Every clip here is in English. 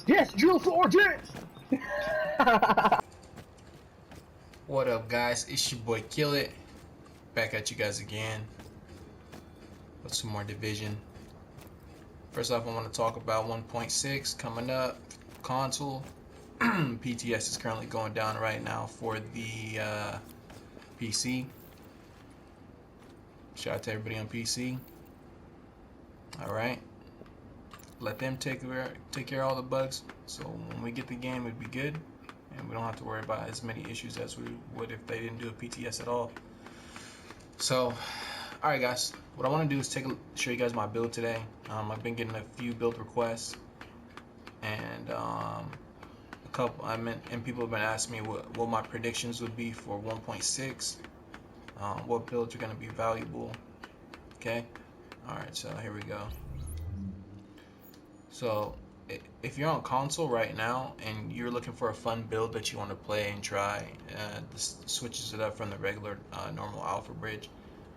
Yes, drill sergeant! What up, guys? It's your boy Killit, back at you guys again with some more Division. First off, I want to talk about 1.6 coming up, console. PTS is currently going down right now for the PC. Shout out to everybody on PC. Alright. Let them take care of all the bugs, so when we get the game, it'd be good, and we don't have to worry about as many issues as we would if they didn't do a PTS at all. So, alright guys, what I want to do is show you guys my build today. I've been getting a few build requests, and people have been asking me what my predictions would be for 1.6, what builds are going to be valuable. Okay, alright, so here we go. So if you're on console right now and you're looking for a fun build that you want to play and try, this switches it up from the regular normal alpha bridge,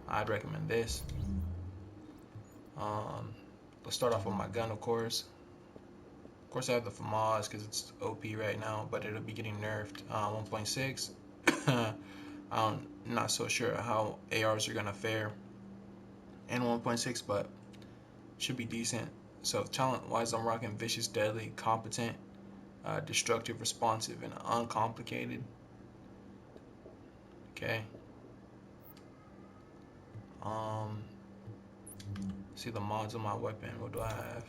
I'd recommend this. Let's start off with my gun, of course. Of course, I have the FAMAS because it's OP right now, but it'll be getting nerfed. 1.6. I'm not so sure how ARs are gonna fare in 1.6, but should be decent. So talent-wise, I'm rocking vicious, deadly, competent, destructive, responsive, and uncomplicated. Okay. See the mods on my weapon. What do I have?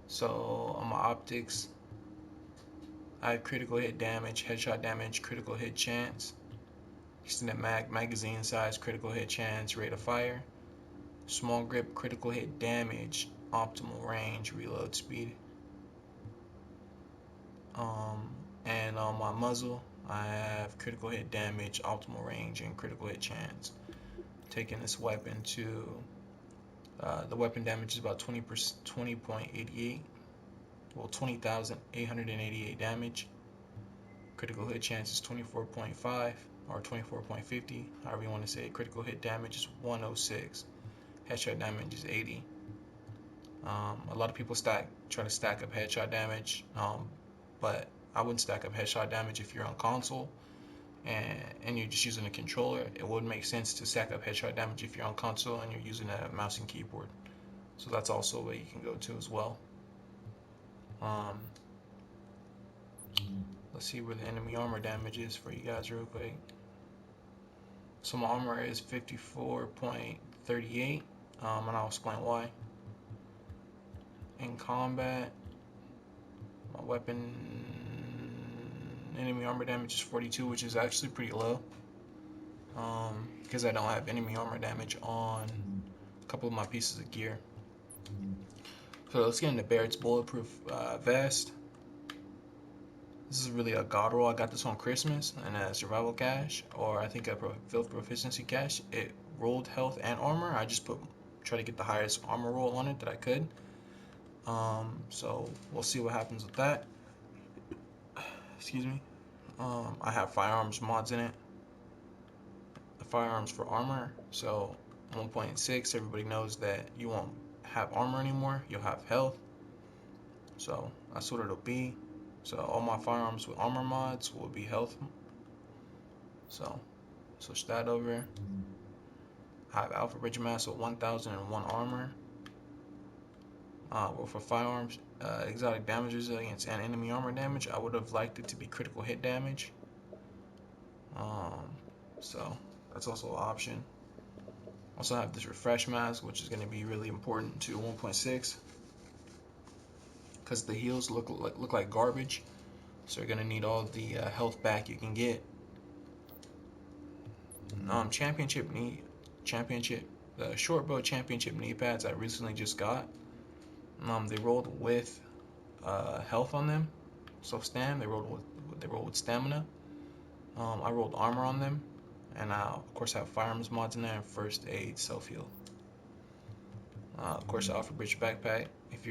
So on my optics, I have critical hit damage, headshot damage, critical hit chance, extended magazine size, critical hit chance, rate of fire, small grip, critical hit damage, optimal range, reload speed. And on my muzzle, I have critical hit damage, optimal range, and critical hit chance. Taking this weapon to the weapon damage is about 20.88. Well, 20,888 damage. Critical hit chance is 24.5 or 24.50, however you want to say it. Critical hit damage is 106. Headshot damage is 80. A lot of people try to stack up headshot damage, but I wouldn't stack up headshot damage if you're on console and you're just using a controller. It would make sense to stack up headshot damage if you're on console and you're using a mouse and keyboard. So that's also a way you can go to as well. Let's see where the enemy armor damage is for you guys real quick. So my armor is 54.38, and I'll explain why. In combat, my weapon enemy armor damage is 42, which is actually pretty low, because I don't have enemy armor damage on a couple of my pieces of gear. So let's get into Barrett's bulletproof vest. This is really a god roll. I got this on Christmas and a survival cache, or I think a filth proficiency cache. It rolled health and armor. I just try to get the highest armor roll on it that I could. So we'll see what happens with that. Excuse me. I have firearms mods in it. The firearms for armor. So 1.6, everybody knows that you won't have armor anymore. You'll have health. So that's what it'll be. So all my firearms with armor mods will be health. So switch that over. I have Alpha Bridge Mass with 1001 armor. Well, for firearms, exotic damage resilience and enemy armor damage, I would have liked it to be critical hit damage. So that's also an option. Also have this refresh mask, which is going to be really important to 1.6 because the heals look like garbage. So you're going to need all the health back you can get. Championship, the short bow championship knee pads I recently just got. They rolled with health on them, so they rolled with stamina. I rolled armor on them, and I of course have firearms mods in there and first aid, self heal. Of course, Alpha Bridge backpack. If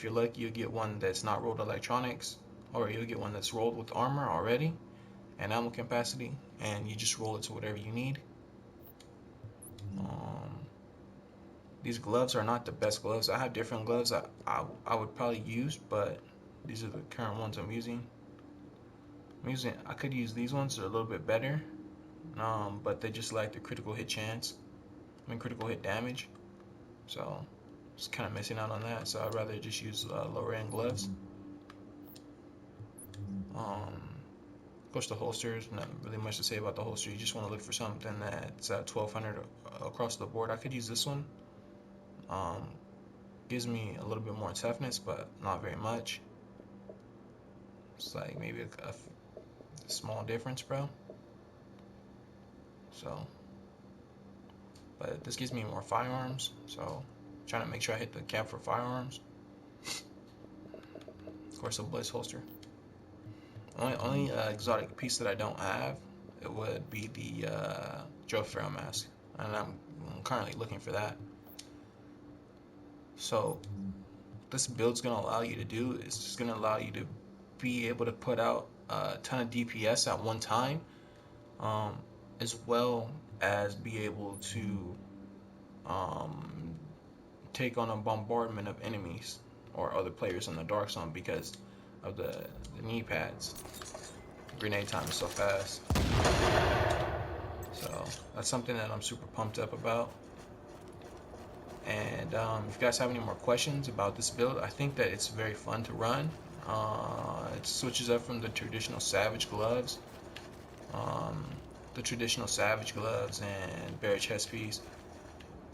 you're lucky, you'll get one that's not rolled electronics, or you'll get one that's rolled with armor already and ammo capacity, and you just roll it to whatever you need. these gloves are not the best gloves. I have different gloves I would probably use, but these are the current ones I'm using. I could use these ones, they're a little bit better, but they just lack the critical hit chance. Critical hit damage. So just kind of missing out on that. So I'd rather just use lower end gloves. Of course, the holsters, not really much to say about the holster. You just want to look for something that's 1200 across the board. I could use this one. Gives me a little bit more toughness, but not very much. It's like maybe a small difference, bro. So, but this gives me more firearms. So, I'm trying to make sure I hit the cap for firearms. Of course, a Blitz holster. Only exotic piece that I don't have, it would be the Joe Farrell mask, and I'm currently looking for that. So this build's gonna allow you to do is just gonna allow you to be able to put out a ton of DPS at one time, as well as be able to take on a bombardment of enemies or other players in the dark zone because of the knee pads. Grenade time is so fast. So that's something that I'm super pumped up about. And if you guys have any more questions about this build, I think that it's very fun to run. It switches up from the traditional Savage gloves, and Barrett chest piece.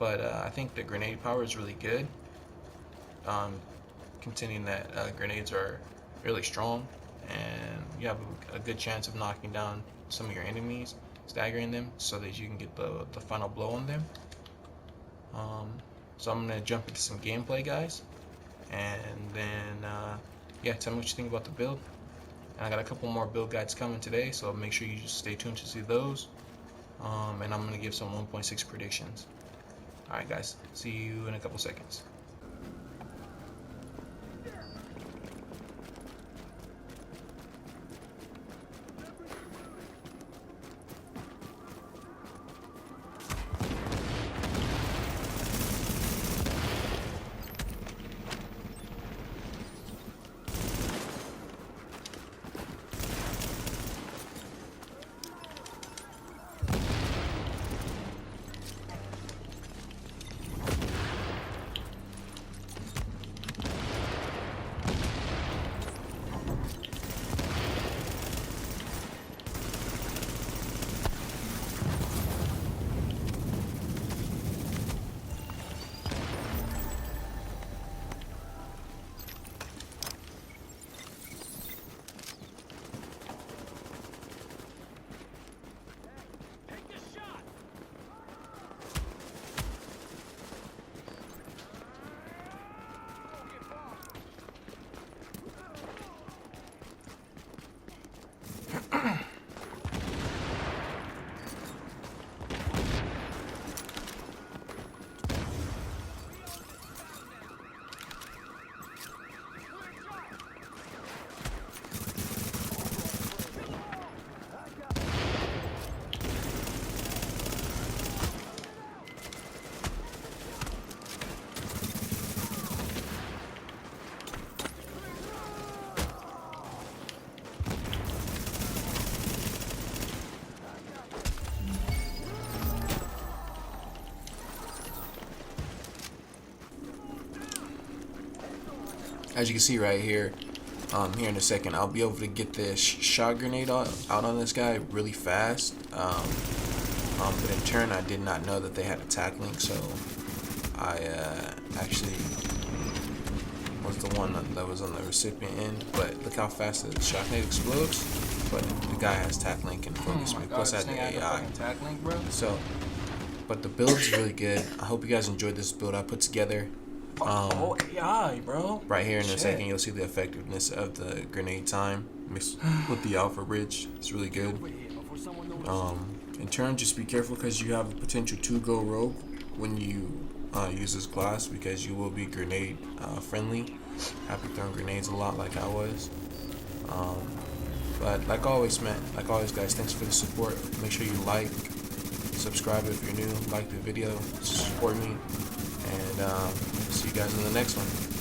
But I think the grenade power is really good. Contending that grenades are really strong, and you have a good chance of knocking down some of your enemies, staggering them, so that you can get the final blow on them. So I'm gonna jump into some gameplay, guys, and then yeah, tell me what you think about the build. And I got a couple more build guides coming today, so make sure you just stay tuned to see those. And I'm gonna give some 1.6 predictions. All right, guys, see you in a couple seconds. As you can see right here, here in a second, I'll be able to get this shot grenade out on this guy really fast. But in turn, I did not know that they had attack link, so I actually was the one that was on the recipient end. But look how fast the shot grenade explodes. But the guy has attack link and focus me. Plus, I had the AI. So, but the build is really good. I hope you guys enjoyed this build I put together. AI, bro. Right here in a second, you'll see the effectiveness of the grenade time mixed with the alpha bridge. It's really good. In turn, just be careful because you have the potential to go rogue when you use this class, because you will be grenade friendly. Happy throwing grenades a lot like I was. But like always, man, like always, guys, thanks for the support. Make sure you like, subscribe if you're new, like the video, support me. And see you guys in the next one.